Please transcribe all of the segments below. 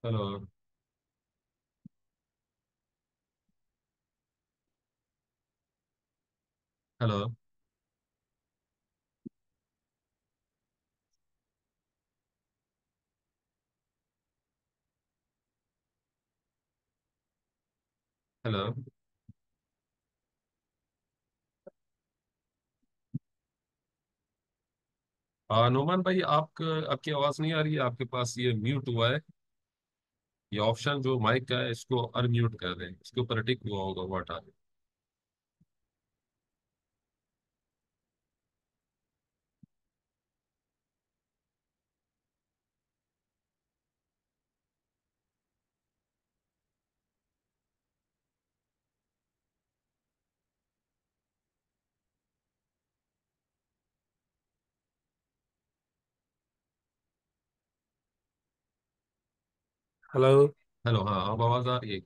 Hello. Hello. Hello. Noman भाई, आपकी आवाज़ नहीं आ रही है। आपके पास ये म्यूट हुआ है। ये ऑप्शन जो माइक का है, इसको अनम्यूट कर दें। इसके ऊपर टिक हुआ होगा, वो हटा दें। हेलो। हेलो। हाँ, अब आवाज़ आ रही है।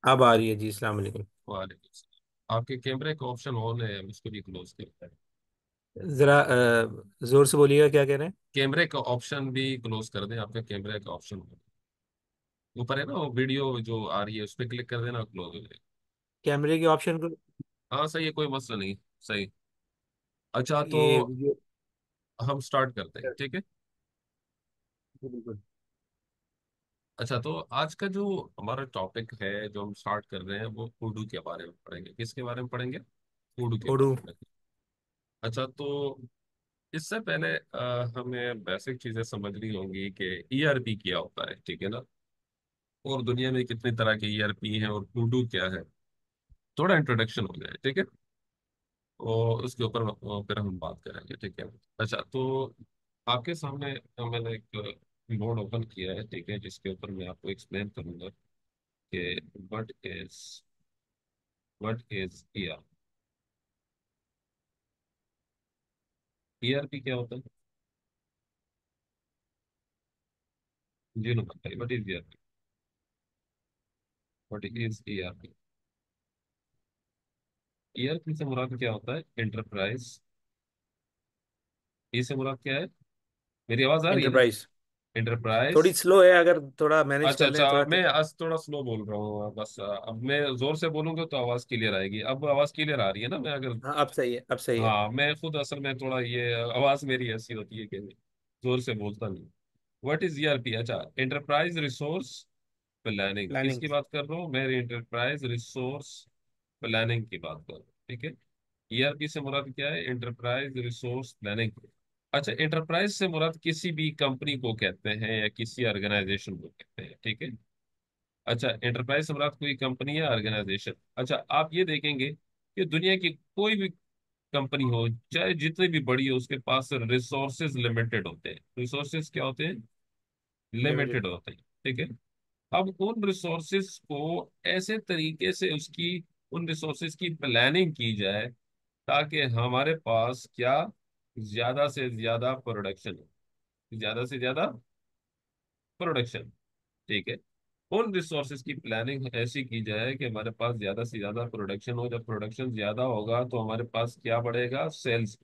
अब आ रही है जी। अस्सलाम वालेकुम। वालेकुम सलाम। आपके कैमरे का ऑप्शन ऑन है, उसको भी क्लोज करते हैं। जरा जोर से बोलिएगा, क्या कह रहे हैं? कैमरे का ऑप्शन भी क्लोज कर दें। आपके कैमरे का ऑप्शन ऊपर है ना, वो वीडियो जो आ रही है उस पर क्लिक कर देना, क्लोज हो जाएगा। कैमरे के ऑप्शन को। हाँ, सही है, कोई मसला नहीं। सही। अच्छा, तो ये वीडियो। हम स्टार्ट करते हैं, ठीक है। बिल्कुल। अच्छा, तो आज का जो हमारा टॉपिक है, जो हम स्टार्ट कर रहे हैं, वो उर्दू के बारे में पढ़ेंगे। किसके बारे में पढ़ेंगे? उर्दू के उर्दू। बारे में। अच्छा, तो इससे पहले हमें बेसिक चीजें समझनी होंगी कि ईआरपी क्या होता है, ठीक है ना। और दुनिया में कितनी तरह के ईआरपी हैं, और उर्दू क्या है। थोड़ा इंट्रोडक्शन हो जाए, ठीक है। और उसके ऊपर फिर हम बात करेंगे, ठीक है। अच्छा, तो आपके सामने मैंने एक बोर्ड ओपन किया है, ठीक है, जिसके ऊपर मैं आपको एक्सप्लेन करूंगा कि व्हाट इज ईआर। ईआरपी क्या होता है? जी नो, बताइए, what is ERP? What is ERP? ERP से मुराद क्या होता है? एंटरप्राइज। ई से मुराद क्या है? मेरी आवाज आ रही है ना? एंटरप्राइज। एंटरप्राइज। थोड़ी स्लो है, अगर थोड़ा मैनेज अच्छा कर अच्छा, लें थोड़ा मैं आज थोड़ा स्लो बोल रहा हूँ बस। अब मैं जोर से बोलूंगा तो आवाज क्लियर आएगी। अब आवाज क्लियर आ रही है ना? मैं अगर हाँ, अब सही है, अब सही है। हाँ, मैं खुद असल में थोड़ा ये आवाज मेरी ऐसी होती है कि जोर से बोलता नहीं। What is ERP? अच्छा, एंटरप्राइज रिसोर्स प्लानिंग। प्लानिंग। किसकी बात कर रहा हूँ मैं? एंटरप्राइज रिसोर्स प्लानिंग की बात कर रहा हूँ, ठीक है। ईआरपी से मुराद क्या है? Enterprise resource planning. अच्छा, एंटरप्राइज से मुराद किसी भी कंपनी को कहते हैं या किसी ऑर्गेनाइजेशन को कहते हैं, ठीक है। अच्छा, एंटरप्राइज से मुराद कोई कंपनी या ऑर्गेनाइजेशन। अच्छा, आप ये देखेंगे कि दुनिया की कोई भी कंपनी हो, चाहे जितनी भी बड़ी हो, उसके पास रिसोर्सेज लिमिटेड होते हैं। रिसोर्सेज क्या होते हैं? लिमिटेड। लिमिटेड होते हैं, ठीक है। अब उन रिसोर्सेज को ऐसे तरीके से उन रिसोर्सेज की प्लानिंग की जाए ताकि हमारे पास क्या, ज्यादा से ज्यादा प्रोडक्शन हो। ज्यादा से ज्यादा प्रोडक्शन, ठीक है। उन रिसोर्सेज की प्लानिंग ऐसी की जाए कि हमारे पास ज्यादा से ज्यादा प्रोडक्शन हो। जब प्रोडक्शन ज्यादा होगा तो हमारे पास क्या बढ़ेगा? सेल्स।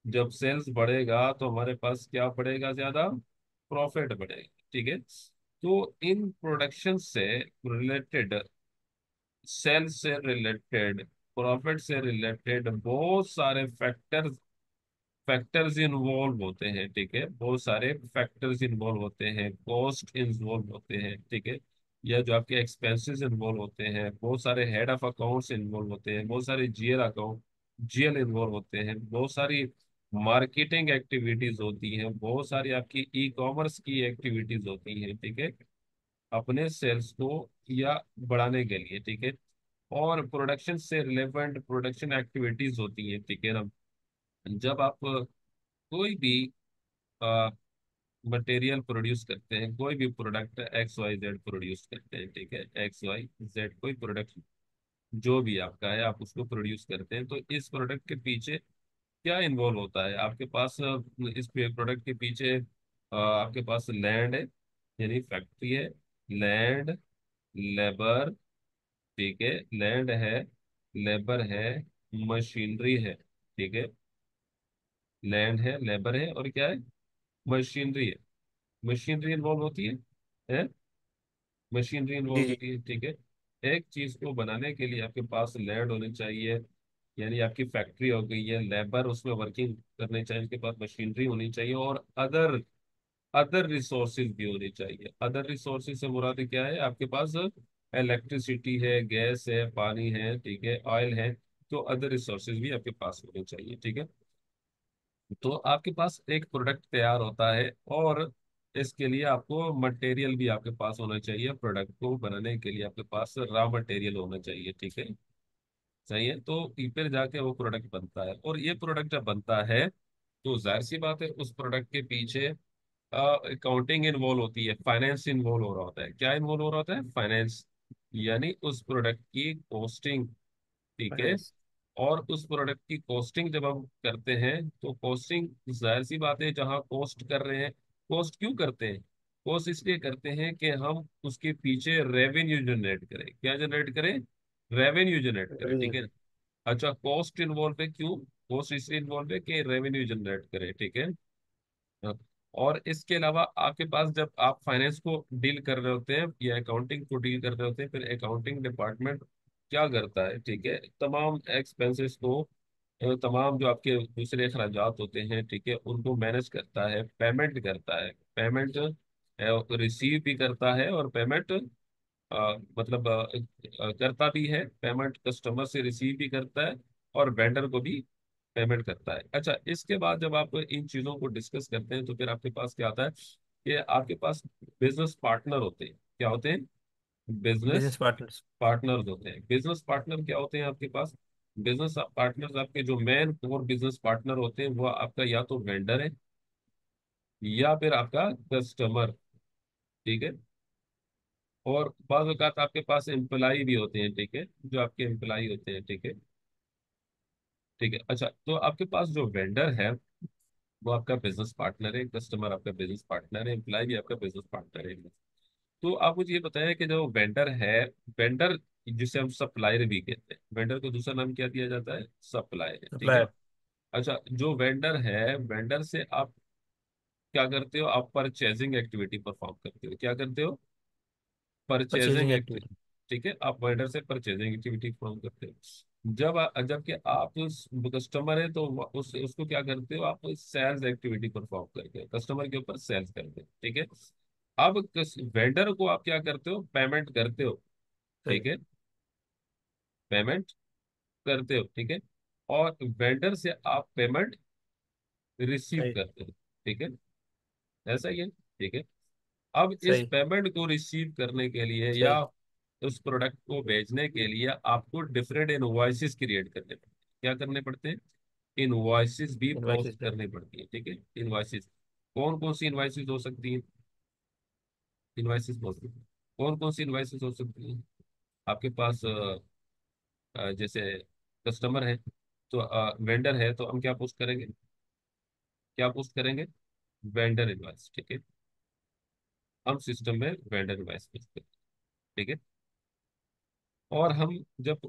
जब सेल्स बढ़ेगा तो हमारे पास क्या बढ़ेगा? ज्यादा प्रॉफिट बढ़ेगा, ठीक है। तो इन प्रोडक्शन से रिलेटेड, सेल से रिलेटेड, प्रॉफिट से रिलेटेड बहुत सारे फैक्टर्स इन्वॉल्व होते हैं, ठीक है। बहुत सारे फैक्टर्स इन्वॉल्व होते हैं, कॉस्ट इन्वॉल्व होते हैं, ठीक है। या जो आपके एक्सपेंसेस इन्वॉल्व होते हैं, बहुत सारे हेड ऑफ अकाउंट्स इन्वॉल्व होते हैं, बहुत सारे जीएल इन्वॉल्व होते हैं, बहुत सारी मार्केटिंग एक्टिविटीज होती हैं, बहुत सारी आपकी ई कॉमर्स की एक्टिविटीज होती हैं, ठीक है, अपने सेल्स को या बढ़ाने के लिए, ठीक है। और प्रोडक्शन से रिलेवेंट प्रोडक्शन एक्टिविटीज होती हैं, ठीक है ना। जब आप कोई भी मटेरियल प्रोड्यूस करते हैं, कोई भी product X Y Z produce करते हैं, ठीक है, एक्स वाई जेड कोई प्रोडक्ट जो भी आपका है, आप उसको प्रोड्यूस करते हैं, तो इस प्रोडक्ट के पीछे क्या इन्वॉल्व होता है आपके पास? इस प्रोडक्ट के पीछे आपके पास लैंड है, यानी फैक्ट्री है। लैंड, लेबर, ठीक है। लैंड है, लेबर है, मशीनरी है, ठीक है। लैंड है, लेबर है, और क्या है? मशीनरी है। मशीनरी इन्वॉल्व होती है। मशीनरी जी इन्वॉल्व जी। होती है, ठीक है। एक चीज को बनाने के लिए आपके पास लैंड होनी चाहिए, यानी आपकी फैक्ट्री हो गई है, लेबर उसमें वर्किंग करनी चाहिए, उसके पास मशीनरी होनी चाहिए, और अदर अदर रिसोर्सेज भी होनी चाहिए। अदर रिसोर्सेज से मुराद क्या है, आपके पास इलेक्ट्रिसिटी है, गैस है, पानी है, ठीक है, ऑयल है। तो अदर रिसोर्सेज भी आपके पास होने चाहिए, ठीक है। तो आपके पास एक प्रोडक्ट तैयार होता है, और इसके लिए आपको मटेरियल भी आपके पास होना चाहिए। प्रोडक्ट को बनाने के लिए आपके पास रॉ मटेरियल होना चाहिए, ठीक है। सही है। तो फिर जाके वो प्रोडक्ट बनता है, और ये प्रोडक्ट जब बनता है तो जाहिर सी बात है उस प्रोडक्ट के पीछे अकाउंटिंग इन्वॉल्व होती है, फाइनेंस इन्वॉल्व हो रहा होता है। क्या इन्वॉल्व हो रहा होता है? फाइनेंस, यानी उस प्रोडक्ट की कॉस्टिंग, ठीक है। फाइनेंस। और उस प्रोडक्ट की कॉस्टिंग जब हम करते हैं, तो कॉस्टिंग, जाहिर सी बात है जहां कॉस्ट कर रहे हैं, कॉस्ट क्यों करते हैं? कॉस्ट इसलिए करते हैं कि हम उसके पीछे रेवेन्यू जनरेट करें। क्या जनरेट करें? रेवेन्यू जनरेट करें, ठीक रेवेन्यू। है। अच्छा, कॉस्ट इन्वॉल्व है क्यों? कॉस्ट इसलिए इन्वॉल्व है कि रेवेन्यू जनरेट करें, ठीक है। हाँ। और इसके अलावा आपके पास जब आप फाइनेंस को डील कर रहे होते हैं या अकाउंटिंग को डील कर रहे होते हैं, फिर अकाउंटिंग डिपार्टमेंट क्या करता है, ठीक है, तमाम एक्सपेंसेस को, तमाम जो आपके दूसरे अखराजात होते हैं, ठीक है, उनको मैनेज करता है, पेमेंट करता है। पेमेंट रिसीव भी करता है, और पेमेंट मतलब करता भी है। पेमेंट कस्टमर से रिसीव भी करता है, और वेंडर को भी पेमेंट करता है। अच्छा, इसके बाद जब आप इन चीजों को डिस्कस करते हैं, तो फिर आपके पास क्या आता है कि आपके पास बिजनेस पार्टनर होते हैं। क्या होते हैं? Business business partners. पार्टनर्स होते हैं। बिजनेस पार्टनर क्या होते हैं आपके पास? बिजनेस पार्टनर्स, आपके जो मेन कोर बिजनेस पार्टनर होते हैं, वो आपका या तो वेंडर है, या फिर आपका कस्टमर, ठीक है। और बाज़ औक़ात आपके पास एम्प्लाई भी होते हैं, ठीक है, जो आपके एम्प्लाई होते हैं, ठीक है। ठीक है। अच्छा, तो आपके पास जो वेंडर है वो आपका बिजनेस पार्टनर है, कस्टमर आपका बिजनेस पार्टनर है, एम्प्लाई भी आपका बिजनेस पार्टनर है। तो आप मुझे ये बताया कि जो वेंडर है, वेंडर जिसे हम सप्लायर भी कहते हैं, वेंडर को दूसरा नाम क्या दिया जाता है? सप्लायर, ठीक है। सप्लायर। अच्छा, जो वेंडर है, वेंडर से आप क्या करते हो? आप परचेजिंग एक्टिविटी परफॉर्म करते हो। क्या करते हो? Purchasing purchasing activity, activity. ठीक है। आप वेंडर से परचेजिंग एक्टिविटी परफॉर्म करते हो। जबकि आप उस कस्टमर है, तो उसको क्या करते हो? आप सेल्स एक्टिविटी परफॉर्म करते हो, कस्टमर के ऊपर सेल्स करते हो, ठीक है। अब वेंडर को आप क्या करते हो? पेमेंट करते हो, सही। ठीक है। पेमेंट करते हो, ठीक है। और वेंडर से आप पेमेंट रिसीव सही। करते हो, ठीक है। ऐसा ही है, ठीक है। अब इस सही। पेमेंट को रिसीव करने के लिए, या सही। उस प्रोडक्ट को बेचने के लिए, आपको डिफरेंट इनवॉइसेस क्रिएट करने पड़ते हैं। क्या करने पड़ते हैं? इनवॉइसेस भी पोस्ट इनवाइसेस पे। करनी पड़ती है, ठीक है। इनवॉइसेस, कौन कौन सी इनवॉइसेस हो सकती हैं? इनवॉइसेस पोस्ट, कौन कौन सी इनवॉइसेस हो सकती हैं आपके पास? जैसे कस्टमर है, तो वेंडर है, तो हम क्या पोस्ट करेंगे? क्या पोस्ट करेंगे? वेंडर इनवॉइस, ठीक है। हम सिस्टम में वेंडर इनवॉइस पोस्ट करेंगे, ठीक है। और हम जब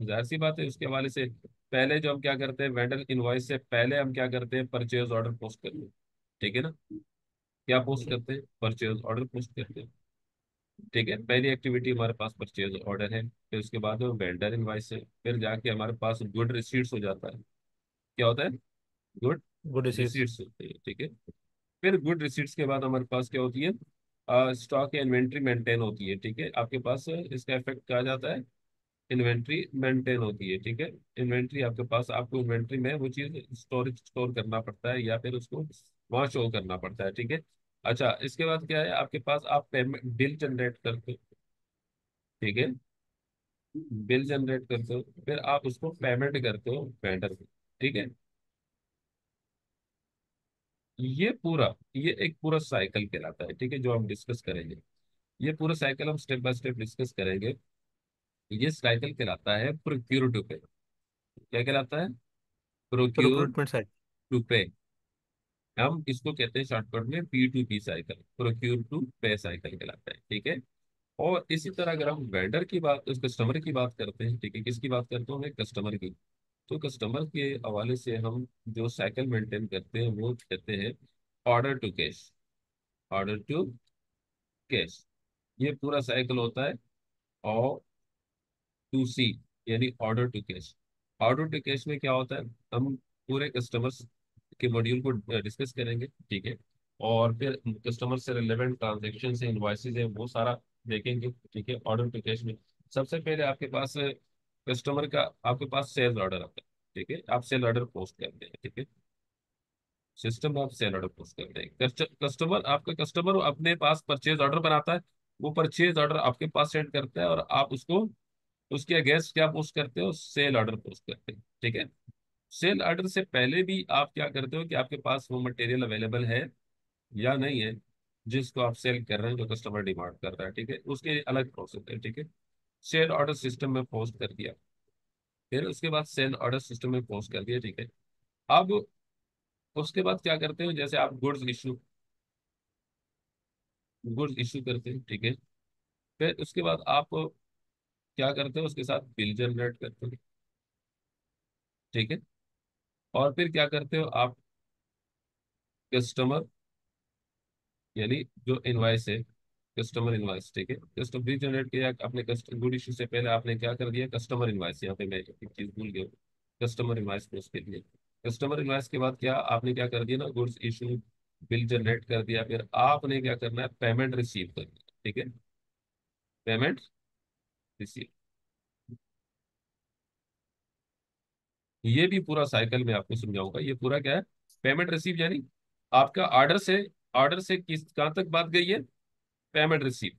जाहिर सी बात है उसके हवाले से, पहले जो हम क्या करते हैं, वेंडर इनवॉइस से पहले हम क्या करते हैं? परचेज ऑर्डर पोस्ट करते हैं, ठीक है ना। क्या पोस्ट जी। करते हैं? परचेज ऑर्डर पोस्ट करते हैं, ठीक है। पहली एक्टिविटी हमारे पास परचेज ऑर्डर है, फिर उसके बाद वेंडर इनवॉइस है, फिर जाके हमारे पास गुड रिसीट्स हो जाता है। क्या होता है? Good good receives. रिसीट्स होती है, ठीक है। फिर गुड रिसीट्स के बाद हमारे पास क्या होती है? स्टॉक या इन्वेंट्री मेंटेन होती है, ठीक है। आपके पास इसका इफेक्ट कहा जाता है, इन्वेंट्री मेंटेन होती है, ठीक है। इन्वेंट्री आपके पास, आपको इन्वेंट्री में वो चीज स्टोर करना पड़ता है, या फिर उसको वहां शो करना पड़ता है, ठीक है। अच्छा, इसके बाद क्या है आपके पास? आप पेमेंट बिल जनरेट करते हो, ठीक है। बिल जनरेट करते हो, फिर आप उसको पेमेंट करते हो वेंडर को, ठीक है। ये एक पूरा साइकिल कहलाता है, ठीक है, जो हम डिस्कस करेंगे। ये पूरा साइकिल हम स्टेप बाय स्टेप डिस्कस करेंगे। ये साइकिल कहलाता है प्रोक्यूर टू पे। क्या कहलाता है? Procure recruitment side. टू पे। हम इसको कहते हैं शॉर्टकट में P2P साइकिल, प्रोक्यूर टू पे साइकिल कहलाता है, ठीक है। और इसी तरह अगर हम वेंडर की बात, उस कस्टमर की बात करते हैं, ठीक है, किसकी बात करते हैं मैं? कस्टमर की। तो कस्टमर के हवाले से हम जो साइकिल मेंटेन करते हैं, वो कहते हैं order to cash. Order to cash, ये पूरा साइकिल होता है। और टू सी, यानी order to cash. Order to cash में क्या होता है, हम पूरे कस्टमर्स के मॉड्यूल को डिस्कस करेंगे, ठीक है। और फिर कस्टमर से रिलेवेंट ट्रांजेक्शन से इनवॉइसेज है वो सारा देखेंगे, ठीक है। ऑर्डर टू कैश में सबसे पहले आपके पास कस्टमर का, आपके पास सेल्स ऑर्डर आता है, ठीक है। आप सेल ऑर्डर पोस्ट करते हैं, ठीक है। सिस्टम में आप सेल ऑर्डर पोस्ट करते हैं। कस्टमर, आपका कस्टमर अपने पास परचेज ऑर्डर बनाता है, वो परचेज ऑर्डर आपके पास सेंड करता है, और आप उसको, उसके अगेंस्ट क्या पोस्ट करते हो, सेल ऑर्डर पोस्ट करते हैं, ठीक है। सेल ऑर्डर से पहले भी आप क्या करते हो कि आपके पास वो मटेरियल अवेलेबल है या नहीं है, जिसको आप सेल कर रहे हैं, जो कस्टमर डिमांड कर रहा है, ठीक है। उसके अलग प्रोसेस है, ठीक है। सेल ऑर्डर सिस्टम में पोस्ट कर दिया, फिर उसके बाद सेल ऑर्डर सिस्टम में पोस्ट कर दिया, ठीक है। अब उसके बाद क्या करते हो, जैसे आप गुड्स इशू करते हैं, ठीक है। फिर उसके बाद आप क्या करते हो, उसके साथ बिल जनरेट करते हो, ठीक है। और फिर क्या करते हो आप, कस्टमर, यानी जो इनवाइस है, कस्टमर इनवाइस, ठीक है। कस्टमर बिल जनरेट किया आपने, कस्टमर गुड इशू से पहले आपने क्या कर दिया, कस्टमर इनवाइस। यहाँ पे मैं एक चीज भूल गया, कस्टमर इनवाइस को उसके लिए, कस्टमर इनवाइस के बाद क्या आपने क्या कर दिया ना, गुड्स इशू, बिल जनरेट कर दिया। फिर आपने क्या करना है, पेमेंट रिसीव करना है, ठीक है। पेमेंट रिसीव, ये भी पूरा साइकिल में आपको समझाऊंगा। ये पूरा क्या है, पेमेंट रिसीव, यानी आपका ऑर्डर से किस कहाँ तक बात गई है, पेमेंट रिसीव,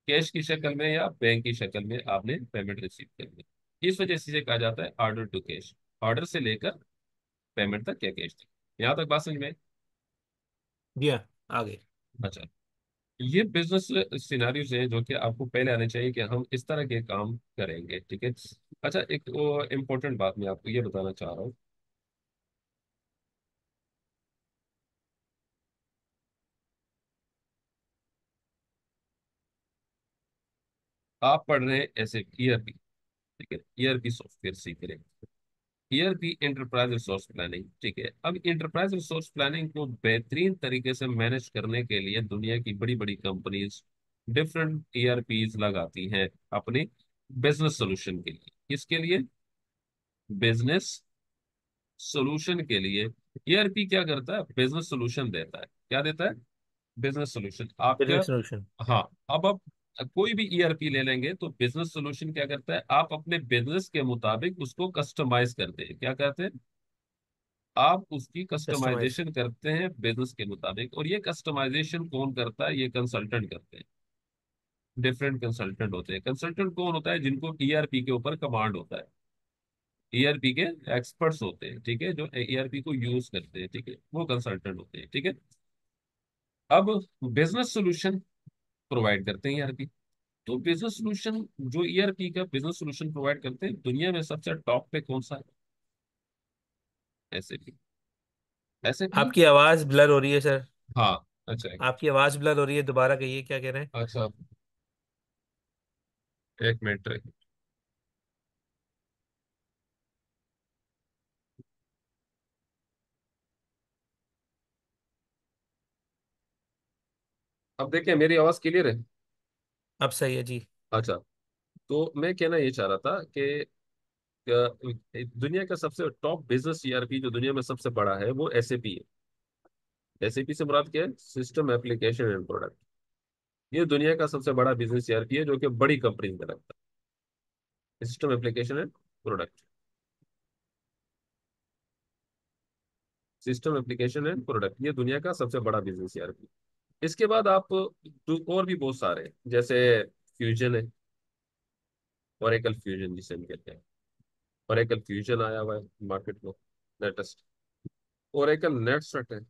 कैश की शक्ल में या बैंक की शक्ल में आपने पेमेंट रिसीव करनी है। इस वजह से इसे कहा जाता है ऑर्डर टू कैश। ऑर्डर से लेकर पेमेंट तक, क्या कैश तक। यहाँ तक बात समझ में? जी हाँ, आगे। अच्छा, ये बिजनेस सिनारियोज हैं जो कि आपको पहले आने चाहिए कि हम इस तरह के काम करेंगे, ठीक है। अच्छा, एक इम्पोर्टेंट बात मैं आपको ये बताना चाह रहा हूँ। आप पढ़ रहे हैं ऐसे ईआरपी, ठीक है, ईआरपी सॉफ्टवेयर सीख रहे हैं, ईआरपी एंटरप्राइज रिसोर्स प्लानिंग, ठीक है। अब एंटरप्राइज रिसोर्स प्लानिंग को बेहतरीन तरीके से मैनेज करने के लिए दुनिया की बड़ी बड़ी कंपनीज डिफरेंट ईआरपीज लगाती हैं अपने बिजनेस सोल्यूशन के लिए। किसके लिए, बिजनेस सोल्यूशन के लिए। ईआरपी क्या करता है, बिजनेस सोल्यूशन देता है। क्या देता है, बिजनेस सोल्यूशन आपका। Business solution. हाँ, अब आप कोई भी ईआरपी ले लेंगे तो बिजनेस सोल्यूशन क्या करता है, आप अपने बिजनेस के मुताबिक उसको कस्टमाइज करते हैं। क्या कहते हैं, आप उसकी कस्टमाइज। कस्टमाइजेशन करते हैं बिजनेस के मुताबिक। और ये कस्टमाइजेशन कौन करता है, ये कंसल्टेंट करते हैं। डिफरेंट कंसल्टेंट होते हैं। कंसल्टेंट कौन होता है, जिनको ईआरपी के ऊपर कमांड होता है, ईआरपी के एक्सपर्ट्स होते हैं, ठीक है, जो ईआरपी को यूज करते हैं, ठीक है, वो कंसल्टेंट होते हैं, ठीक है। अब बिजनेस सोल्यूशन प्रोवाइड करते हैं ईआरपी। तो बिजनेस सोल्यूशन, जो ईआरपी का बिजनेस सोल्यूशन प्रोवाइड करते हैं, दुनिया में सबसे टॉप पे कौन सा है, एसएपी। एसएपी, आपकी आवाज ब्लर हो रही है सर। हाँ। अच्छा, आपकी आवाज ब्लर हो रही है, दोबारा कहिए क्या कह रहे हैं। अच्छा, एक मिनट। अब देखिए, मेरी आवाज क्लियर है? अब सही है जी। अच्छा, तो मैं कहना ये चाह रहा था कि दुनिया का सबसे टॉप बिजनेस ईआरपी जो दुनिया में सबसे बड़ा है वो एसएपी है। एसएपी से मुराद क्या है, सिस्टम एप्लीकेशन एंड प्रोडक्ट। ये दुनिया का सबसे बड़ा बिजनेस ईआरपी है जो कि बड़ी कंपनी में लगता है, system application and product. System application and product, ये दुनिया का सबसे बड़ा बिजनेस ईआरपी। इसके बाद आप और भी बहुत सारे हैं, जैसे फ्यूजन है, ओरेकल फ्यूजन जिसे हम कहते हैं। ओरेकल फ्यूजन आया हुआ है मार्केट में, लेटेस्ट। ओरेकल नेटस्ट्रक्ट है।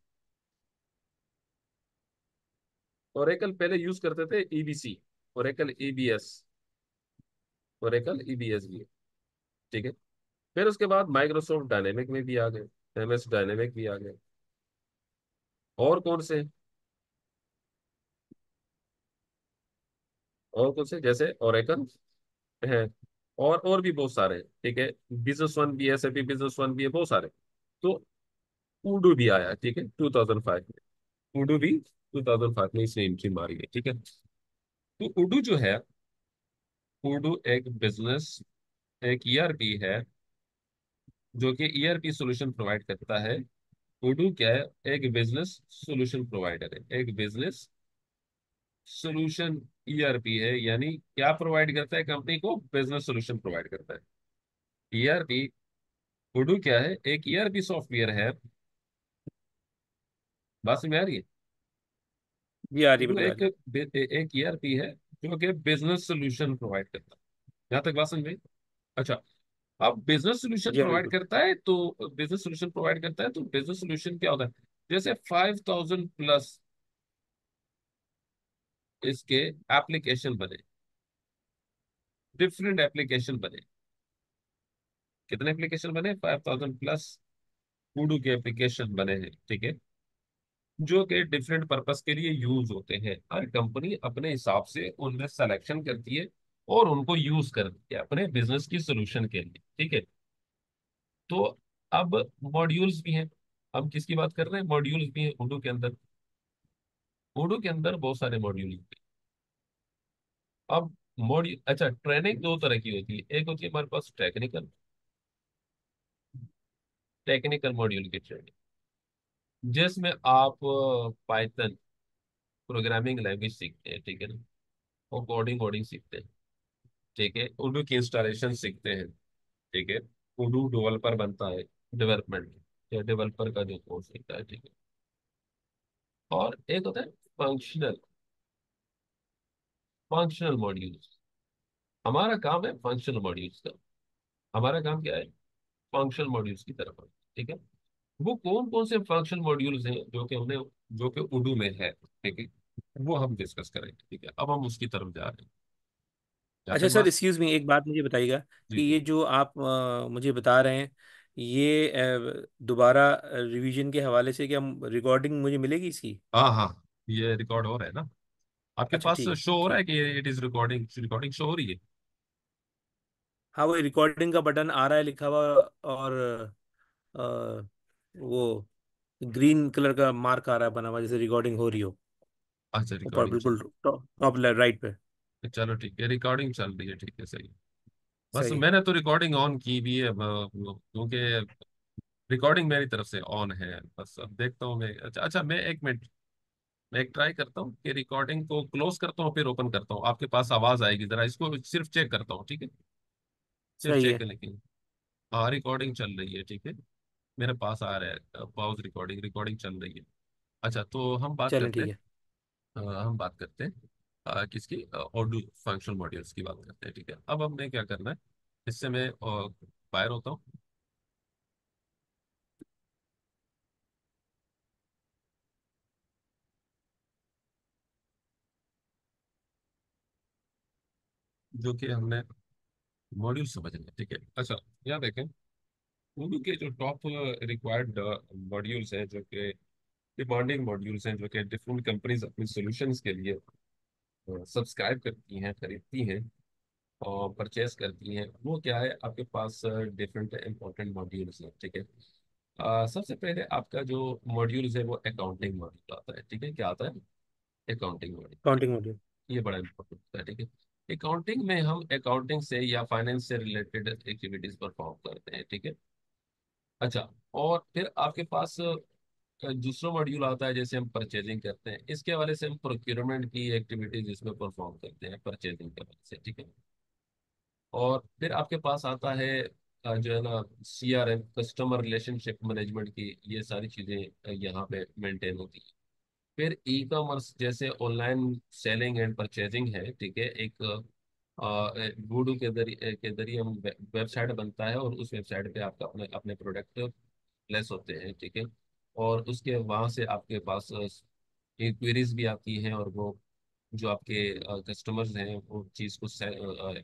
ओरेकल पहले यूज करते थे EBC, Oracle EBS, Oracle EBS भी है, ठीक है। फिर उसके बाद माइक्रोसॉफ्ट डायनेमिक में भी आ गए, एमएस डायनेमिक भी आ गए। और कौन से, और कौन से, जैसे ओरेकल है, और भी बहुत सारे हैं, ठीक है। बिजनेस वन भी है, एसएपी बिजनेस वन भी है, बहुत सारे। तो उडू भी आया, ठीक है, 2005 में। उडू भी 2005 में इसने एंट्री मारी है, ठीक है। तो उडू जो है, उडू एक बिजनेस, एक ईआरपी है जो कि ईआरपी सॉल्यूशन प्रोवाइड करता है। उडू क्या है? एक बिजनेस सॉल्यूशन प्रोवाइडर है, एक बिजनेस सॉल्यूशन ईआरपी है। यानी क्या प्रोवाइड करता है कंपनी को? बिजनेस सॉल्यूशन प्रोवाइड करता है। ईआरपी, उडू क्या है? एक ईआरपी सॉफ्टवेयर है। बात समझ में आ रही है? जी आ रही, उडू बिल्कुल आ एक रही। एक ईआरपी है जो कि बिजनेस सॉल्यूशन प्रोवाइड करता है। यहाँ तक बात समझ में आई? अच्छा, अब बिजनेस सोल्यूशन जी हाँ, प्रोवाइड बिल्कुल। करता है तो बिजनेस सोल्यूशन प्रोवाइड करता है तो बिजनेस सोल्यूशन क्या होता है? जैसे 5000 प्लस इसके एप्लीकेशन बने, डिफरेंट एप्लीकेशन बने। कितने एप्लीकेशन बने? 5000 प्लस कूडू के एप्लीकेशन बने हैं, ठीक है, जो कि डिफरेंट पर्पस के लिए यूज होते हैं। हर कंपनी अपने हिसाब से उनमें सिलेक्शन करती है और उनको यूज करती है अपने बिजनेस की सोल्यूशन के लिए, ठीक है। तो अब मॉड्यूल्स भी हैं। हम किसकी बात कर रहे हैं? मॉड्यूल्स भी हैं उडू के अंदर। उडू के अंदर बहुत सारे मॉड्यूल हैं। अब मॉड्यूल, अच्छा, ट्रेनिंग दो तरह की होती है। एक होती है हमारे पास टेक्निकल, टेक्निकल मॉड्यूल की ट्रेनिंग, जिसमें आप पाइथन प्रोग्रामिंग लैंग्वेज सीखते हैं, ठीक है ना, और कोडिंग वोडिंग सीखते हैं, ठीक है, उडू की इंस्टॉलेशन सीखते हैं, ठीक है, उडू डेवलपर बनता है, डेवलपमेंट या डेवलपर का जो कोर्स सीखता है, ठीक है। और एक होता है फंक्शनल, फंक्शनल मॉड्यूल्स। हमारा काम है फंक्शनल मॉड्यूल्स का। हमारा काम क्या है? फंक्शनल मॉड्यूल्स की तरफ, ठीक है। वो कौन कौन से फंक्शनल मॉड्यूल्स हैं जो कि हमने, जो कि उर्दू में है, ठीक है, वो हम डिस्कस करेंगे, ठीक है। अब हम उसकी तरफ जा रहे हैं। जहाँ अच्छा तक सर, बात। एक्सक्यूज मी, एक बात मुझे बताइएगा जी कि जी। ये जो आप मुझे बता रहे हैं, ये दोबारा रिवीजन के हवाले से क्या रिकॉर्डिंग मुझे मिलेगी इसकी? हाँ हाँ, ये रिकॉर्ड हो रहा है ना? आपके अच्छा, पास ठीक है, शो हो रहा ठीक। है कि it is recording? Recording show हो रही है? हाँ, वो रिकॉर्डिंग का बटन आ रहा है लिखा हुआ, और अ, वो ग्रीन कलर का मार्क आ रहा है बना हुआ, जैसे रिकॉर्डिंग हो रही हो। अच्छा, ऊपर रिकॉर्डिंग चल बिल्कुल टॉप टॉप राइट पे। रही है, चलो ठीक है, रिकॉर्डिंग चल रही है, ठीक है, सही है। बस सही है। मैंने तो रिकॉर्डिंग ऑन की भी है क्योंकि रिकॉर्डिंग मेरी तरफ से ऑन है। बस अब देखता हूँ मैं। अच्छा अच्छा, मैं एक मिनट, मैं एक ट्राई करता हूँ कि रिकॉर्डिंग को क्लोज करता हूँ फिर ओपन करता हूँ, आपके पास आवाज आएगी। जरा इसको सिर्फ चेक करता हूँ, ठीक है, सिर्फ सही चेक है। कर, लेकिन हाँ रिकॉर्डिंग चल रही है, ठीक है, मेरे पास आ रहा है पॉज रिकॉर्डिंग, रिकॉर्डिंग चल रही है। अच्छा, तो हम बात चलें, करते ठीक हैं, है। हम बात करते हैं किसकी, ऑडू फंक्शनल मॉड्यूल्स की बात करते हैं, ठीक है। अब हमने क्या करना है, इससे मैं फायर होता हूँ। जो कि हमने मॉड्यूल समझना है, ठीक है। अच्छा, यहाँ देखें, उर्दू के जो टॉप रिक्वायर्ड मॉड्यूल्स हैं, जो कि डिमांडिंग मॉड्यूल्स हैं, जो कि डिफरेंट कंपनीज अपनी सॉल्यूशंस के लिए सब्सक्राइब करती हैं, खरीदती हैं और परचेज करती हैं, वो क्या है? आपके पास डिफरेंट इंपॉर्टेंट मॉड्यूल्स हैं, ठीक है। सबसे पहले आपका जो मॉड्यूल्स है वो अकाउंटिंग मॉड्यूल आता है, ठीक है। क्या आता है? Accounting module. Counting module. ये बड़ा इंपॉर्टेंट होता है, ठीक है। अकाउंटिंग में हम अकाउंटिंग से या फाइनेंस से रिलेटेड एक्टिविटीज परफॉर्म करते हैं, ठीक है। अच्छा, और फिर आपके पास दूसरा मॉड्यूल आता है, जैसे हम परचेजिंग करते हैं, इसके हवाले से हम प्रोक्योरमेंट की एक्टिविटीज इसमें परफॉर्म करते हैं परचेजिंग के हवाले से, ठीक है। और फिर आपके पास आता है जो है ना, सीआरएम, कस्टमर रिलेशनशिप मैनेजमेंट की ये सारी चीजें यहाँ पे मेंटेन होती हैं। फिर ई कॉमर्स, जैसे ऑनलाइन सेलिंग एंड परचेजिंग है, ठीक है। एक गूडू के जरिए हम वेबसाइट बनता है और उस वेबसाइट पे आपका अपने अपने प्रोडक्ट प्लेस होते हैं, ठीक है। और उसके वहां से आपके पास इंक्वायरीज भी आती हैं, और वो जो आपके कस्टमर्स हैं वो चीज़ को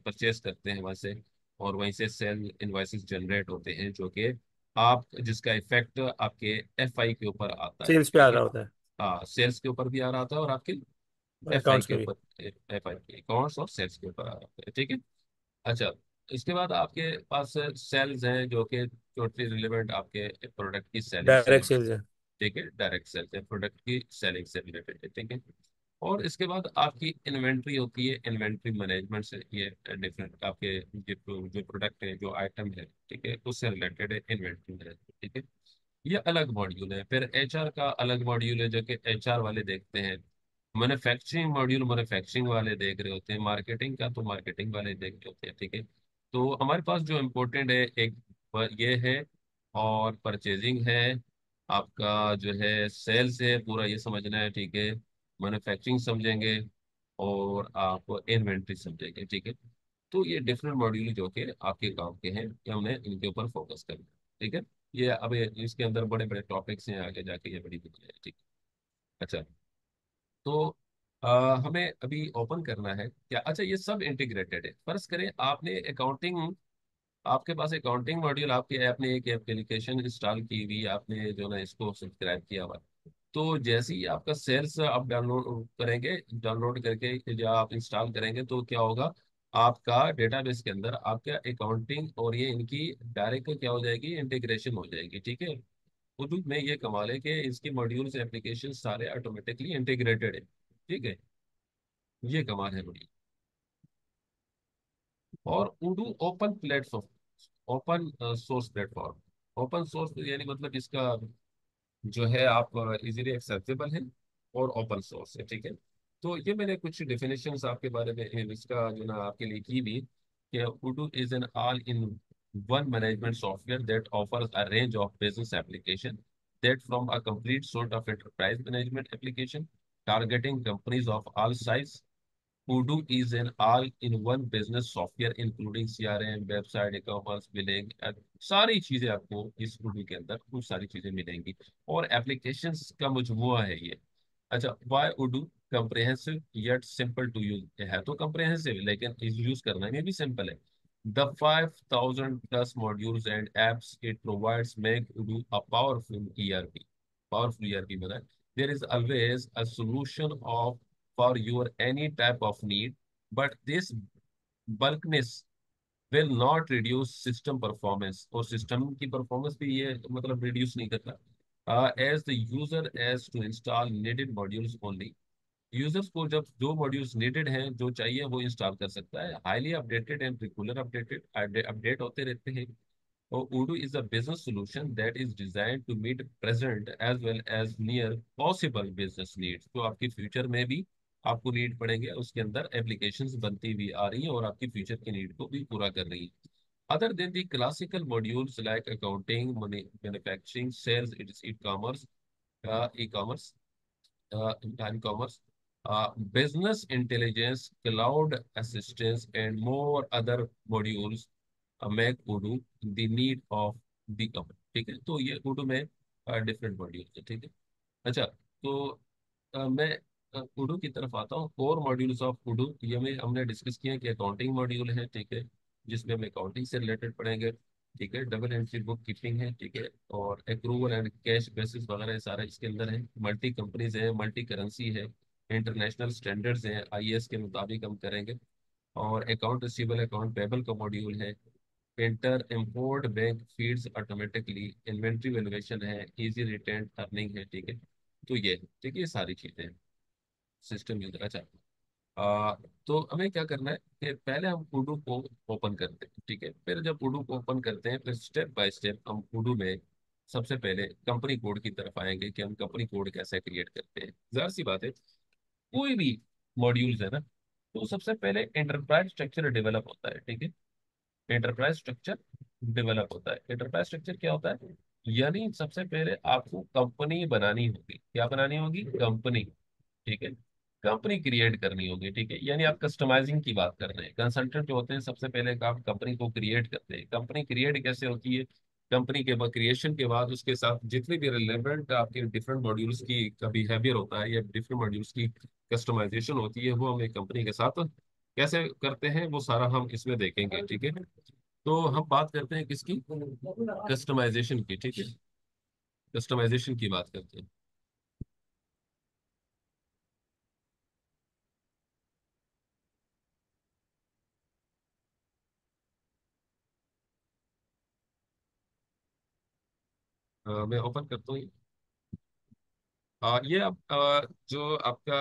परचेज करते हैं वहाँ से, और वहीं से सेल इनवॉइसेस जनरेट होते हैं, जो कि आप, जिसका इफेक्ट आपके एफआई के ऊपर आता है, सेल्स पे आ ठीक है। रहा होता है। हाँ, सेल्स के ऊपर भी आ रहा था और आपके और एफआई अकाउंट्स के पे भी। ऊपर, एफआई के अकाउंट्स और सेल्स के ऊपर आ रहा है, ठीक है। अच्छा, इसके बाद आपके पास सेल्स हैं जो कि टोटली रिलेवेंट आपके प्रोडक्ट की सेलिंग से डायरेक्ट रिलेटेड, सेल्स है। ठीक है। डायरेक्ट सेल्स है, प्रोडक्ट की सेलिंग से रिलेटेड है, ठीक है। और इसके बाद आपकी इन्वेंट्री होती है, इन्वेंट्री मैनेजमेंट से ये डिफरेंट आपके जो प्रोडक्ट है, जो आइटम है, ठीक है, उससे रिलेटेड है इन्वेंट्री मैनेजमेंट, ठीक है। ये अलग मॉड्यूल है। फिर एचआर का अलग मॉड्यूल है, जो कि एचआर वाले देखते हैं। मैन्युफैक्चरिंग मॉड्यूल मैन्युफैक्चरिंग वाले देख रहे होते हैं। मार्केटिंग का तो मार्केटिंग वाले देख रहे होते हैं, ठीक है। तो हमारे पास जो इम्पोर्टेंट है, एक ये है, और परचेजिंग है, आपका जो है सेल्स है, पूरा ये समझना है, ठीक है। मैन्युफैक्चरिंग समझेंगे, और आप इन्वेंट्री समझेंगे, ठीक है। तो ये डिफरेंट मॉड्यूल जो कि आपके काम के हैं, ये हमने इनके ऊपर फोकस करना है, ठीक है। ये अब इसके अंदर बड़े बड़े टॉपिक्स हैं, आगे जाके ये बड़ी दुनिया है, ठीक है। अच्छा, तो हमें अभी ओपन करना है क्या? अच्छा, ये सब इंटीग्रेटेड है। फर्ज करें आपने अकाउंटिंग, आपके पास अकाउंटिंग मॉड्यूल, आपके ऐप ने एक एप्लीकेशन इंस्टॉल की हुई, आपने जो ना इसको सब्सक्राइब किया हुआ। तो जैसे ही आपका सेल्स आप डाउनलोड करेंगे, डाउनलोड करके या आप इंस्टॉल करेंगे, तो क्या होगा, आपका डेटाबेस के अंदर आपका अकाउंटिंग और ये इनकी डायरेक्ट क्या हो जाएगी, इंटीग्रेशन हो जाएगी, ठीक है। उर्दू में ये कमाल है कि इसके मॉड्यूल्स एप्लीकेशन सारे ऑटोमेटिकली इंटीग्रेटेड है, ठीक है। ये कमाल है बड़ी। और Urdu open platform, open source platform. Open source यानी मतलब इसका जो है आप इजीली एक्सेसिबल है, और ओपन सोर्स है, ठीक है। तो ये मैंने कुछ डेफिनेशंस आपके बारे में इसका जो ना आपके लिए की भी, कि Urdu is an all in one management software that offers a range of business application that from a complete sort of enterprise management application targeting companies of all size. Odoo is an all-in-one business software including CRM, website, e-commerce, billing, सारी चीजें आपको इस Odoo के अंदर वो सारी चीजें मिलेंगी। और एप्लीकेशंस का मजमुआ है ये। अच्छा, Y Odoo comprehensive yet simple to use? है तो comprehensive, लेकिन इस यूज करने में भी सिंपल है। The 5,000 plus modules and apps it provides make Odoo a powerful ERP. Powerful ERP means there is always a solution of for your any type of need, but this bulkiness will not reduce system performance, और system की performance भी ये मतलब reduce नहीं करता, as the user as to install needed modules only. Users को जब जो मॉड्यूल्स नीडेड हैं, जो चाहिए, वो इंस्टॉल कर सकता है। Highly updated and regular updated, update होते रहते हैं। और Odoo is a business solution that is designed to meet present as well as near possible business needs। तो आपकी फ्यूचर में भी आपको नीड पड़ेंगे, उसके अंदर एप्लीकेशंस बनती हुई आ रही हैं, और आपकी फ्यूचर की नीड को भी पूरा कर रही है। Other than the classical modules like accounting, money, manufacturing, sales, it's e-commerce, e-commerce, business intelligence, cloud assistance, and more other modules make Odoo the need of the company, ठीक है। तो ये Odoo में डिफरेंट मॉड्यूल्स है, ठीक है। अच्छा, तो मैं Odoo की तरफ आता हूँ। कोर मॉड्यूल्स ऑफ Odoo ये में हमने डिस्कस किया कि अकाउंटिंग मॉड्यूल है, ठीक है, जिसमें हम अकाउंटिंग से रिलेटेड पढ़ेंगे, ठीक है। डबल एंट्री बुक कीपिंग है, ठीक है। और अक्रूवल एंड कैश बेसिस वगैरह सारा इसके अंदर है। मल्टी कंपनीज है, मल्टी करेंसी है, इंटरनेशनल स्टैंडर्ड्स हैं, आईएएस के मुताबिक हम करेंगे। और अकाउंट रिसीवेबल, अकाउंट पेबल का मॉड्यूल है। Printer import bank feeds automatically, inventory valuation है, इजी रिटेंट अर्निंग है, ठीक है। तो ये ठीक है, ये सारी चीजें हैं सिस्टम यूजर। अच्छा, आ, तो हमें क्या करना है कि पहले हम उडू को ओपन करते हैं, ठीक है। फिर जब उडू को ओपन करते हैं, फिर स्टेप बाय स्टेप हम उडू में सबसे पहले कंपनी कोड की तरफ आएंगे, कि हम कंपनी कोड कैसे क्रिएट करते हैं। जाहिर सी बात है, कोई भी मॉड्यूल्स है ना, तो सबसे पहले एंटरप्राइज स्ट्रक्चर डेवलप होता है, ठीक है। एंटरप्राइज स्ट्रक्चर डेवलप होता है। एंटरप्राइज स्ट्रक्चर क्या होता है, यानी सबसे पहले आपको कंपनी बनानी होगी। क्या बनानी होगी? कंपनी, ठीक है। कंपनी क्रिएट करनी होगी, ठीक है। यानी आप कस्टमाइजिंग की बात कर रहे हैं। कंसल्टेंट जो होते हैं, सबसे पहले आप कंपनी को क्रिएट करते हैं। कंपनी क्रिएट कैसे होती है? कंपनी के बाद, क्रिएशन के बाद, उसके साथ जितने भी रिलेवेंट आपके डिफरेंट मॉड्यूल्स की का बिहेवियर होता है, या डिफरेंट मॉड्यूल्स की कस्टमाइजेशन होती है, वो हम एक कंपनी के साथ कैसे करते हैं, वो सारा हम इसमें देखेंगे, ठीक है। तो हम बात करते हैं किसकी? कस्टमाइजेशन की, ठीक है। कस्टमाइजेशन की बात करते हैं। मैं ओपन करता हूँ। ये आप जो आपका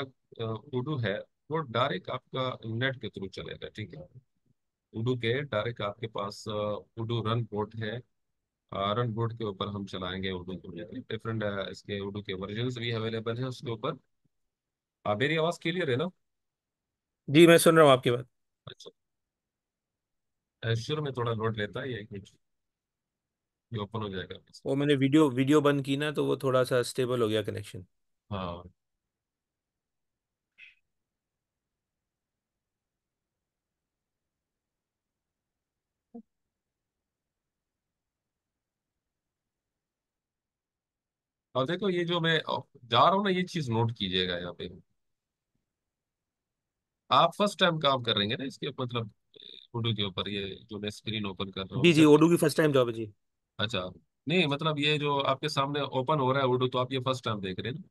उडू है वो डायरेक्ट आपका नेट के थ्रू चलेगा, ठीक है। उडू के डायरेक्ट आपके पास उडू रन बोट है। रन बोट के ऊपर हम चलाएंगे उडू को, डिफरेंट इसके उडू के वर्जन भी अवेलेबल है उसके ऊपर। मेरी आवाज़ क्लियर है ना? जी मैं सुन रहा हूँ आपकी बात। अच्छा। शुरू में थोड़ा लोड लेता है, ये 1 मिनट, ये ओपन हो जाएगा। वो मैंने वीडियो वीडियो बंद की ना, तो वो थोड़ा सा स्टेबल हो गया कनेक्शन। हाँ। और देखो ये जो मैं जा रहा हूँ ना, ये चीज नोट कीजिएगा यहाँ पे। आप फर्स्ट टाइम काम कर रहे हैं ना इसके मतलब उर्दू के ऊपर, ये जो मैं स्क्रीन ओपन कर रहा हूँ जी जी, सर। ओडू की फर्स्ट टाइम जॉब है जी। अच्छा। नहीं मतलब ये जो आपके सामने ओपन हो रहा है उर्दू, तो आप ये फर्स्ट टाइम देख रहे हैं ना?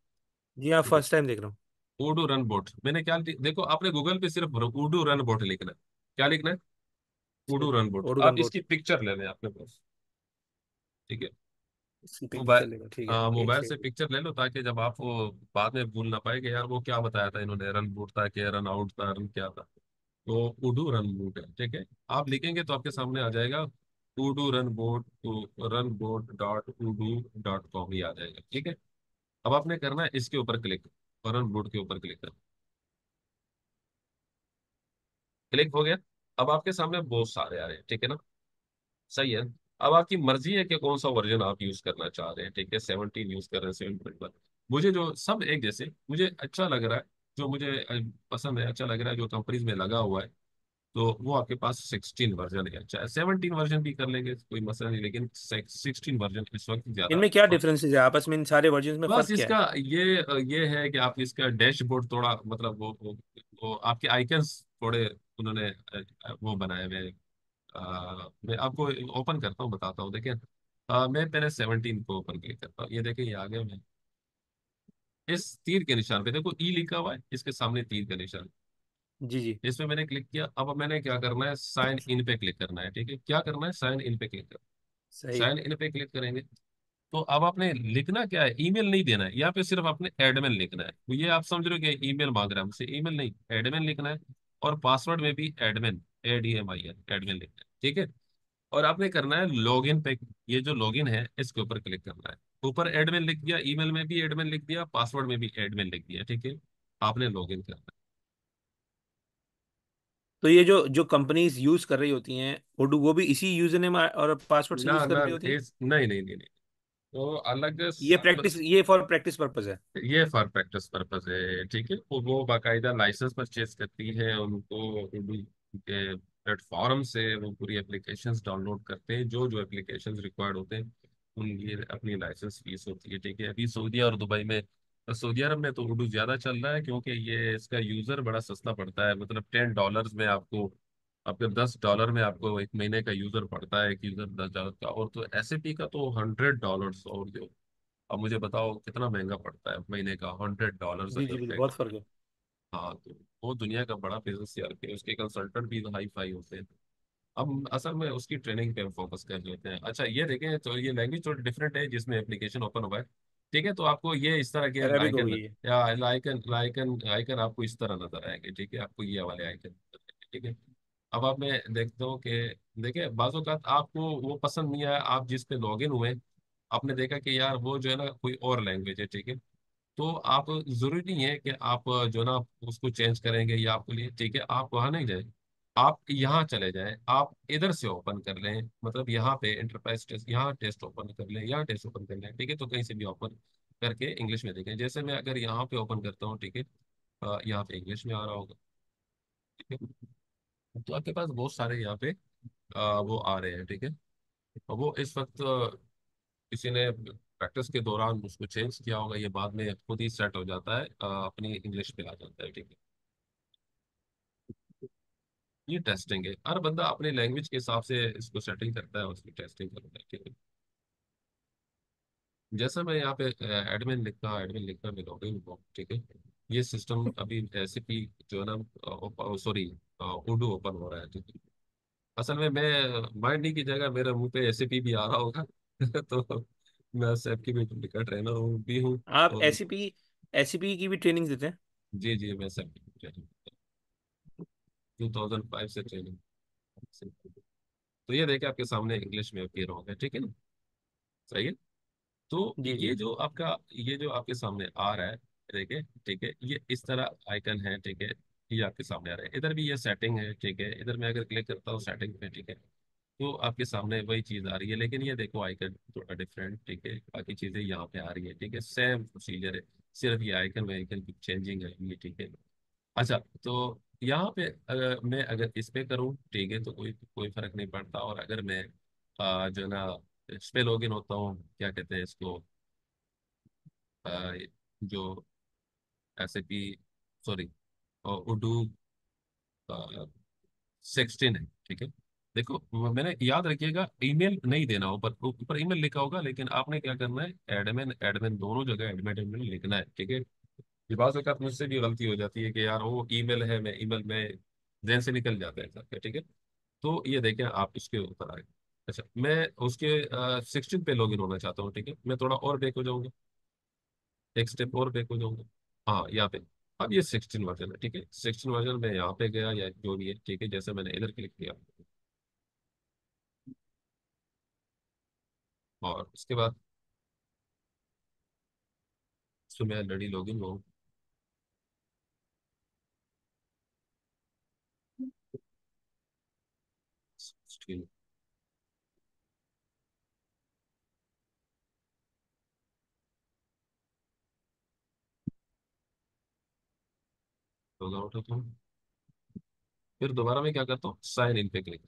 जी हाँ, ठीक है। फर्स्ट टाइम देख रहा हूँ। उर्दू रन बोट मैंने क्या देखो, आपने गूगल पे सिर्फ उर्दू रन बोट लिखना है। क्या लिखना है? उर्दू ठीक है, रन बोट। ओडू आप रन बोर्ड। इसकी पिक्चर ले लें अपने पास। ठीक है। इसकी मोबाइल, पिक्चर लेगा, ठीक है, हाँ एक मोबाइल से सेकंड। पिक्चर ले लो, ताकि जब आप वो बाद में भूल ना पाए कि यार वो क्या बताया था इन्होंने, रन बूट था कि रन आउट था, रन क्या था। तो उडू रन बूट है, ठीक है। आप लिखेंगे तो आपके सामने आ जाएगा उडू run boat, run boat dot उडू डॉट कॉम ही आ जाएगा, ठीक है। अब आपने करना है इसके ऊपर क्लिक, और रन बोट के ऊपर क्लिक करना। क्लिक हो गया। अब आपके सामने बहुत सारे आ रहे हैं, ठीक है ना? सही है। अब आपकी मर्जी है कि कौन सा वर्जन आप यूज करना चाह रहे हैं, ठीक है। 17 यूज कर रहे हैं, 7.1। मुझे जो सब एक जैसे मुझे अच्छा लग रहा है, जो मुझे पसंद है, अच्छा लग रहा है, जो कंपनीज में लगा हुआ है, तो वो आपके पास 16 वर्जन है। चाहे 17 वर्जन भी कर लेंगे कोई मसला नहीं, लेकिन 16 वर्जन इस वक्त ज्यादा। इनमें क्या डिफरेंसेस है आपस में, इन सारे वर्जन्स में बस फर्क क्या है? इसका ये है कि आप इसका डैशबोर्ड थोड़ा मतलब वो आपके आइकन्स थोड़े उन्होंने वो बनाए हुए हैं। मैं आपको ओपन करता हूँ, बताता हूँ, देखिए। मैं पहले 17 को ओपन क्लिक करता हूँ, ये देखिए ये आ गया। मैं इस तीर के निशान पे देखो, ई लिखा हुआ है, इसके सामने तीर का निशान। जी जी। इसमें मैंने क्लिक किया। अब मैंने क्या करना है, साइन इन पे क्लिक करना है, ठीक है। क्या करना है, साइन इन पे क्लिक करना है। सही है। साइन इन पे क्लिक करेंगे तो अब आपने लिखना क्या है, ईमेल नहीं देना है यहाँ पे, सिर्फ आपने एडमिन लिखना है। तो ये आप समझ रहे हो कि ईमेल मांग रहा है हमसे, ईमेल नहीं, एडमिन लिखना है। और पासवर्ड में भी एडमिन, ADMIN, एडमिन लिखना है, ठीक है। और आपने करना है लॉगिन पे। ये जो लॉगिन है इसके ऊपर क्लिक करना है। ऊपर एडमिन लिख दिया, ईमेल में भी एडमिन लिख दिया, पासवर्ड में भी एडमिन लिख दिया, ठीक है। आपने लॉगिन करना तो ये जो जो कंपनीज यूज कर रही होती हैं ओडू, वो भी इसी यूजर नेम और पासवर्ड है से ना यूज कर ना। रही होती हैं? नहीं नहीं नहीं नहीं। तो अलग ये फॉर प्रैक्टिस पर्पज है? ये फॉर प्रैक्टिस पर्पज है, ठीक है। वो बाकायदा लाइसेंस परचेज करती है, उनको उर्दू के प्लेटफॉर्म से वो पूरी एप्लीकेशंस डाउनलोड करते हैं, जो जो एप्लीकेशंस रिक्वायर्ड होते हैं उनकी अपनी लाइसेंस फीस होती है, ठीक है। अभी सऊदी और दुबई में, सऊदी अरब में तो उर्दू ज्यादा चल रहा है, क्योंकि ये इसका यूजर बड़ा सस्ता पड़ता है। मतलब $10 में आपको, आपके $10 में आपको एक महीने का यूजर पड़ता है, एक यूजर $10 का। और तो SAP का तो $100। और जो, अब मुझे बताओ कितना महंगा पड़ता है महीने का $100 जी जी अगर बिल्कुल, पे बहुत करो। फर्क है। हाँ तो वो दुनिया का बड़ा बिजनेस यार के, उसके कंसल्टेंट भी हाई फाई होते हैं। हम असल में उसकी ट्रेनिंग पे फोकस कर लेते हैं। अच्छा ये देखें, तो ये लैंग्वेज थोड़ी डिफरेंट है जिसमें एप्लीकेशन ओपन हुआ है, ठीक है। तो आपको ये इस तरह के अरेबिक हो आइकन, गई है। या लाइकन लाइकन आइकन आपको इस तरह नजर आएंगे, ठीक है। आपको ये वाले आइकन, ठीक है। अब आप मैं देखता हूँ कि, देखिए बाज़ औक़ात आपको वो पसंद नहीं आया, आप जिस पे लॉगिन हुए आपने देखा कि यार वो जो है ना कोई और लैंग्वेज है, ठीक है। तो आप, जरूरी नहीं है कि आप जो ना उसको चेंज करेंगे या आपके लिए, ठीक है। आप वहां नहीं जाए, आप यहाँ चले जाएं, आप इधर से ओपन कर लें, मतलब यहाँ पे एंटरप्राइज टेस्ट, यहाँ टेस्ट ओपन कर लें, यहाँ टेस्ट ओपन कर लें, ठीक है। तो कहीं से भी ओपन करके इंग्लिश में देखें। जैसे मैं अगर यहाँ पे ओपन करता हूँ, ठीक है, यहाँ पे इंग्लिश में आ रहा होगा, ठीक है। तो आपके पास बहुत सारे यहाँ पे वो आ रहे हैं, ठीक है। और वो इस वक्त किसी ने प्रैक्टिस के दौरान उसको चेंज किया होगा, ये बाद में खुद ही सेट हो जाता है, अपनी इंग्लिश पे आ जाता है, ठीक है। ये टेस्टिंग है, हर बंदा अपने लैंग्वेज के हिसाब से इसको सेटिंग करता है, उसकी टेस्टिंग करता है, ठीक है। जैसा मैं यहाँ पे एडमिन लिखा मैं लॉगिन हुआ, ठीक है। ये सिस्टम अभी SAP जो है ना, सॉरी, उर्दू ओपन हो रहा है, ठीक है। असल में मैं माइंड की जगह मेरे मुंह पे SAP भी आ रहा होगा तो मैं सैप की भी टिकट ट्रेनर हूँ भी हूँ। आप और एसीपी की भी ट्रेनिंग देते हैं? जी जी, मैं सैप की ट्रेनिंग 2005 से ट्रेनिंग। तो ये देखे आपके सामने इंग्लिश में अपीयर होगा, ठीक है ना? सही है। तो जी जी। ये जो आपके सामने आ रहा है, देखिए ठीक है, ये इस तरह आइकन है, ठीक है। ये आपके सामने आ रहा है, इधर भी ये सेटिंग है, ठीक है। इधर मैं अगर क्लिक करता हूँ सेटिंग पे, ठीक है, तो आपके सामने वही चीज आ रही है, लेकिन ये देखो आइकन थोड़ा डिफरेंट, ठीक है। बाकी चीजें यहाँ पे आ रही है, ठीक है, सेम प्रोसीजर है। सिर्फ ये आइकन वाइकन की चेंजिंग है ये, ठीक है। अच्छा, तो यहाँ पे अगर इस पे करूँ, ठीक है, तो कोई कोई फर्क नहीं पड़ता। और अगर मैं जो है ना, इस पे लॉगिन होता हूँ, क्या कहते हैं इसको, अ, जो एसएपी, सॉरी, उडू 16 है, ठीक है। देखो मैंने, याद रखिएगा, ईमेल नहीं देना, ऊपर ऊपर ईमेल लिखा होगा, लेकिन आपने क्या करना है, एडमिन एडमिन दोनों जगह एडमिन एडमिन लिखना है, ठीक है। ये बात अगर मुझसे भी गलती हो जाती है कि यार वो ईमेल है, मैं ईमेल में जहन से निकल जाता है सबका, ठीक है। तो ये देखें, आप इसके ऊपर आए। अच्छा, मैं उसके 16 पे लॉगिन होना चाहता हूँ, ठीक है। मैं थोड़ा और बैक हो जाऊंगा, एक स्टेप और बैक हो जाऊंगा। हाँ, यहाँ पे अब ये 16 वर्जन है, ठीक है। 16 वर्जन में यहाँ पे गया, या जो भी है, ठीक है, जैसे मैंने इधर क्लिक किया, और उसके बाद उसमें मैं लड़ी लॉगिन हूँ। लॉग आउट होता हूँ, फिर दोबारा मैं क्या करता हूँ, साइन इन पे क्लिक।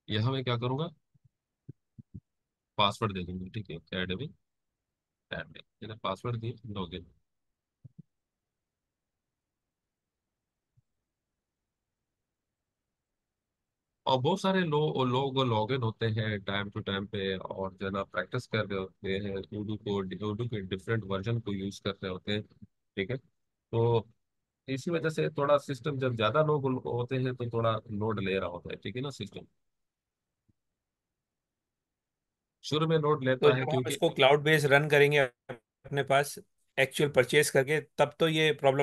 यहाँ मैं क्या करूंगा, पासवर्ड दे दूंगा, ठीक है, ऐड में, ऐड में मैंने पासवर्ड दिया, लॉगिन। और बहुत सारे लोग लॉग इन होते हैं टाइम टू टाइम पे, और जो है ना प्रैक्टिस कर रहे होते हैं, उर्दू के डिफरेंट वर्जन को यूज कर रहे होते हैं, ठीक है। तो इसी वजह से थोड़ा सिस्टम, जब ज्यादा लोग होते हैं तो थोड़ा लोड ले रहा होता है, ठीक है ना, सिस्टम शुरू में लोड तो लेता है जब आप क्योंकि इसको क्लाउड बेस्ड रन करेंगे अपने पास एक्चुअल परचेज करके, तब तो ये प्रॉब्लम